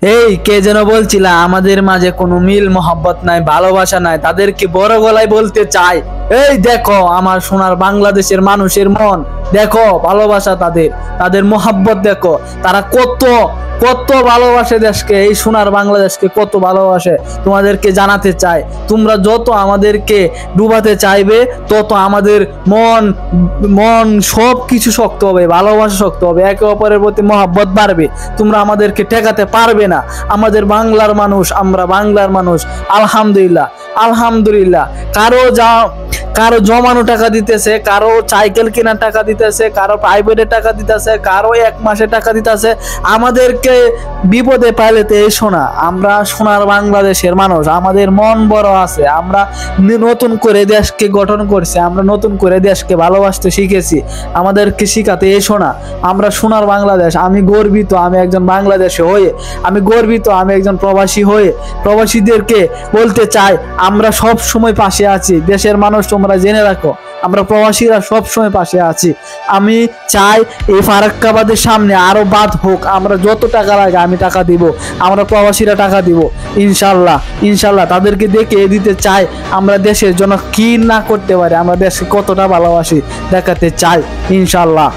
এই কে যেন বলছিল আমাদের মাঝে কোনো মিল মোহাব্বত নাই, ভালোবাসা নাই, তাদেরকে বড় গলায় বলতে চাই, এই দেখো আমার সোনার বাংলাদেশের মানুষের মন দেখো, ভালোবাসা তাদের, তাদের মোহাব্বত দেখো, তারা কত কত ভালোবাসে দেশকে, এই সোনার বাংলাদেশকে কত ভালোবাসে। তোমাদেরকে জানাতে চাই, তোমরা যত আমাদেরকে ডুবাতে চাইবে তত আমাদের মন মন সব কিছু শক্ত হবে, ভালোবাসা শক্ত হবে, একে অপরের প্রতি মহব্বত বাড়বে। তোমরা আমাদেরকে ঠেকাতে পারবে না। আমাদের বাংলার মানুষ, আমরা বাংলার মানুষ। আলহামদুলিল্লাহ, আলহামদুলিল্লাহ। কারো জমানো টাকা দিতেছে, কারো সাইকেল কেনার টাকা দিতেছে, কারো প্রাইভেটে টাকা দিতেছে, কারো 1 মাসে টাকা দিতেছে। আমাদেরকে বিপদে পাইলেতে এসো না। আমরা সোনার বাংলাদেশের মানুষ, আমাদের মন বড় আছে। আমরা নতুন করে দেশকে গঠন করছি, আমরা নতুন করে দেশকে ভালোবাসতে শিখেছি। আমাদেরকে শিখাতে এসো না। আমরা সোনার বাংলাদেশ। আমি গর্বিত, আমি একজন বাংলাদেশি হয়ে, আমি গর্বিত, আমি একজন প্রবাসী হয়ে। প্রবাসীদেরকে বলতে চাই, আমরা সব সময় পাশে আছি। দেশের মানুষ তোমরা জেনে রাখো, আমরা প্রবাসীরা সব সময় পাশে আছি। আমি চাই এই ফারাক্কাবাদের সামনে আরো বাদ হোক, আমরা যত টাকা লাগে আমি টাকা দিব, আমরা প্রবাসীরা টাকা দিব ইনশাল্লাহ। ইনশাল্লাহ তাদেরকে দেখে দিতে চাই আমরা দেশের জন্য কি না করতে পারি, আমরা দেশকে কতটা ভালোবাসি দেখাতে চাই ইনশাল্লাহ।